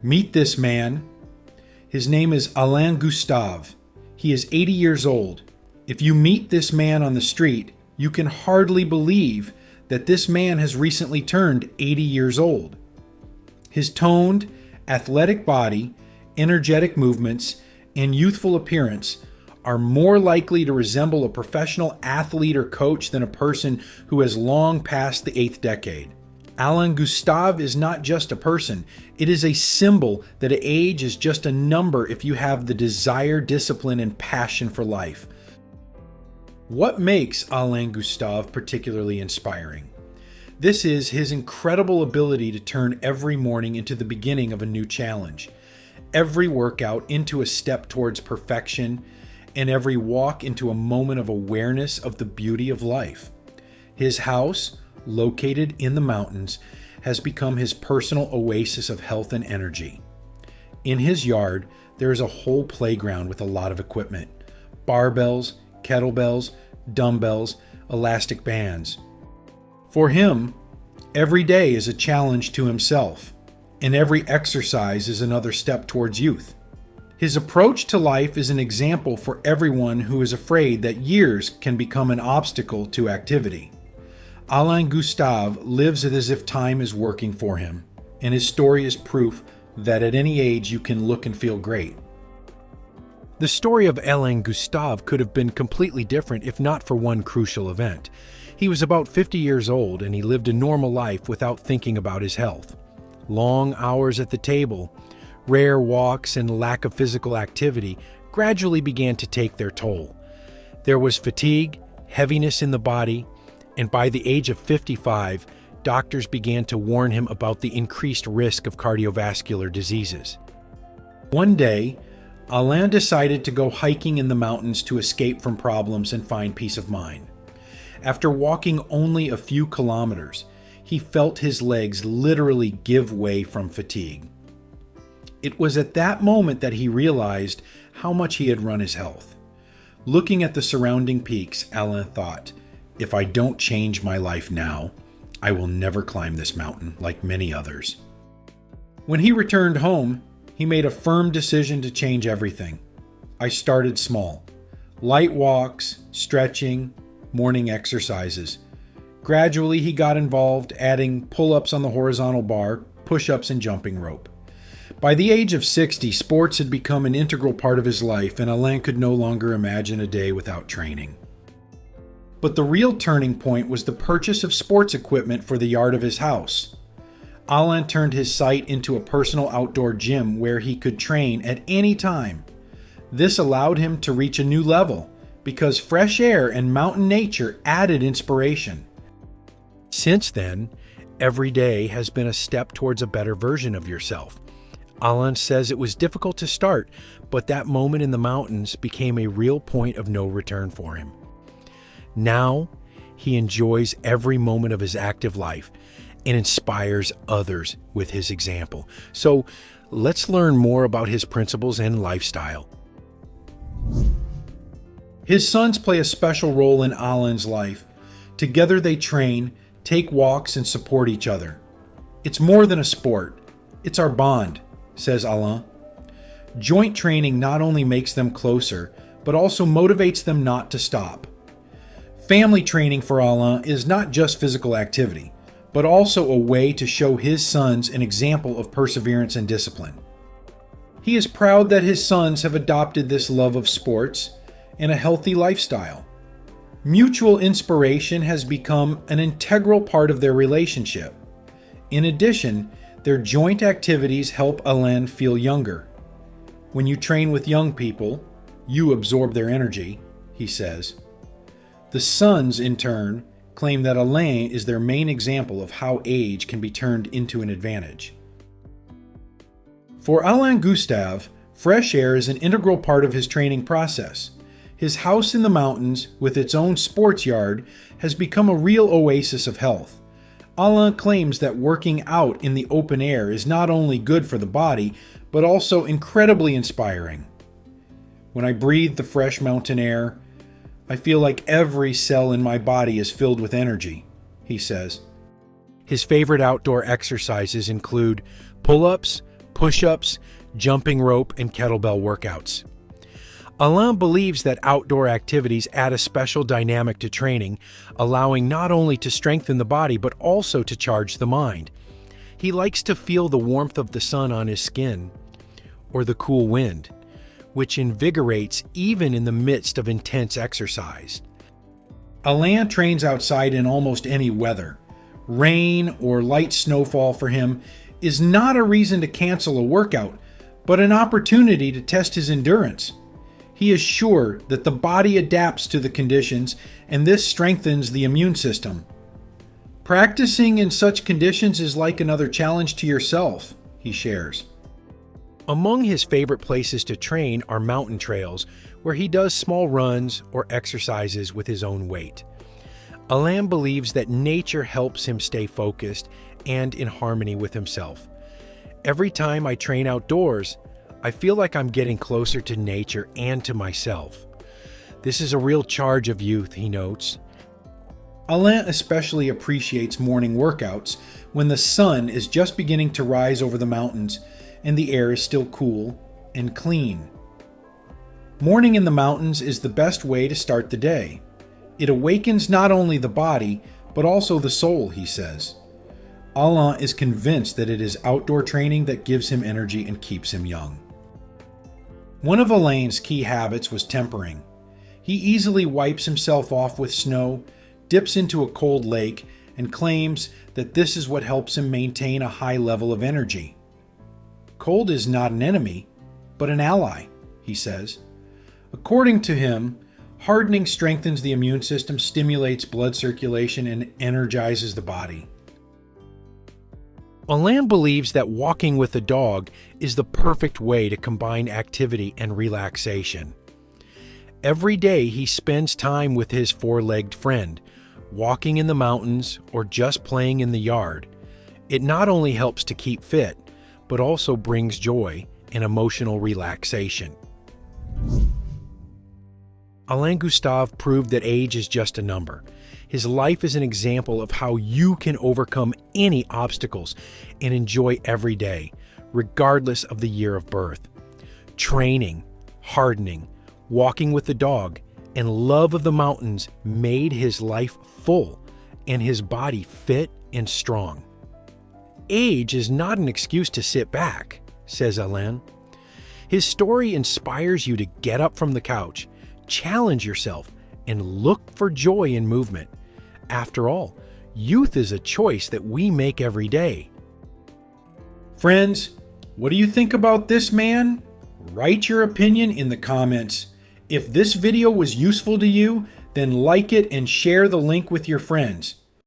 Meet this man. His name is Alain Gustave. He is 80 years old. If you meet this man on the street, you can hardly believe that this man has recently turned 80 years old. His toned, athletic body, energetic movements, and youthful appearance are more likely to resemble a professional athlete or coach than a person who has long passed the 8th decade. Alain Gustave is not just a person, it is a symbol that age is just a number if you have the desire, discipline, and passion for life. What makes Alain Gustave particularly inspiring? This is his incredible ability to turn every morning into the beginning of a new challenge, every workout into a step towards perfection, and every walk into a moment of awareness of the beauty of life. His house, located in the mountains, has become his personal oasis of health and energy. In his yard, there is a whole playground with a lot of equipment: barbells, kettlebells, dumbbells, elastic bands. For him, every day is a challenge to himself, and every exercise is another step towards youth. His approach to life is an example for everyone who is afraid that years can become an obstacle to activity. Alain Gustave lives as if time is working for him, and his story is proof that at any age you can look and feel great. The story of Alain Gustave could have been completely different if not for one crucial event. He was about 50 years old and he lived a normal life without thinking about his health. Long hours at the table, rare walks, and lack of physical activity gradually began to take their toll. There was fatigue, heaviness in the body, and by the age of 55, doctors began to warn him about the increased risk of cardiovascular diseases. One day, Alain decided to go hiking in the mountains to escape from problems and find peace of mind. After walking only a few kilometers, he felt his legs literally give way from fatigue. It was at that moment that he realized how much he had run his health. Looking at the surrounding peaks, Alain thought, "If I don't change my life now, I will never climb this mountain like many others." When he returned home, he made a firm decision to change everything. "I started small. Light walks, stretching, morning exercises. Gradually, he got involved, adding pull-ups on the horizontal bar, push-ups, and jumping rope. By the age of 60, sports had become an integral part of his life, and Alain could no longer imagine a day without training. But the real turning point was the purchase of sports equipment for the yard of his house. Alain turned his site into a personal outdoor gym where he could train at any time. This allowed him to reach a new level because fresh air and mountain nature added inspiration. Since then, every day has been a step towards a better version of yourself. Alain says it was difficult to start, but that moment in the mountains became a real point of no return for him. Now, he enjoys every moment of his active life and inspires others with his example. So, let's learn more about his principles and lifestyle. His sons play a special role in Alain's life. Together they train, take walks, and support each other. "It's more than a sport. It's our bond," says Alain. Joint training not only makes them closer, but also motivates them not to stop. Family training for Alain is not just physical activity, but also a way to show his sons an example of perseverance and discipline. He is proud that his sons have adopted this love of sports and a healthy lifestyle. Mutual inspiration has become an integral part of their relationship. In addition, their joint activities help Alain feel younger. "When you train with young people, you absorb their energy," he says. The sons, in turn, claim that Alain is their main example of how age can be turned into an advantage. For Alain Gustave, fresh air is an integral part of his training process. His house in the mountains, with its own sports yard, has become a real oasis of health. Alain claims that working out in the open air is not only good for the body, but also incredibly inspiring. "When I breathe the fresh mountain air, I feel like every cell in my body is filled with energy," he says. His favorite outdoor exercises include pull-ups, push-ups, jumping rope, and kettlebell workouts. Alain believes that outdoor activities add a special dynamic to training, allowing not only to strengthen the body but also to charge the mind. He likes to feel the warmth of the sun on his skin, or the cool wind, which invigorates even in the midst of intense exercise. Alain trains outside in almost any weather. Rain or light snowfall for him is not a reason to cancel a workout, but an opportunity to test his endurance. He is sure that the body adapts to the conditions, and this strengthens the immune system. Practicing in such conditions is like another challenge to yourself, he shares. Among his favorite places to train are mountain trails, where he does small runs or exercises with his own weight. Alain believes that nature helps him stay focused and in harmony with himself. Every time I train outdoors, I feel like I'm getting closer to nature and to myself. This is a real charge of youth, he notes. Alain especially appreciates morning workouts when the sun is just beginning to rise over the mountains and the air is still cool and clean. Morning in the mountains is the best way to start the day. It awakens not only the body, but also the soul, he says. Alain is convinced that it is outdoor training that gives him energy and keeps him young. One of Alain's key habits was tempering. He easily wipes himself off with snow, dips into a cold lake, and claims that this is what helps him maintain a high level of energy. Cold is not an enemy, but an ally, he says. According to him, hardening strengthens the immune system, stimulates blood circulation, and energizes the body. Alain believes that walking with a dog is the perfect way to combine activity and relaxation. Every day he spends time with his four-legged friend, walking in the mountains or just playing in the yard. It not only helps to keep fit, but also brings joy and emotional relaxation. Alain Gustave proved that age is just a number. His life is an example of how you can overcome any obstacles and enjoy every day, regardless of the year of birth. Training, hardening, walking with the dog, and love of the mountains made his life full and his body fit and strong. Age is not an excuse to sit back, says Alain. His story inspires you to get up from the couch, challenge yourself, and look for joy in movement. After all, youth is a choice that we make every day. Friends, what do you think about this man? Write your opinion in the comments. If this video was useful to you, then like it and share the link with your friends.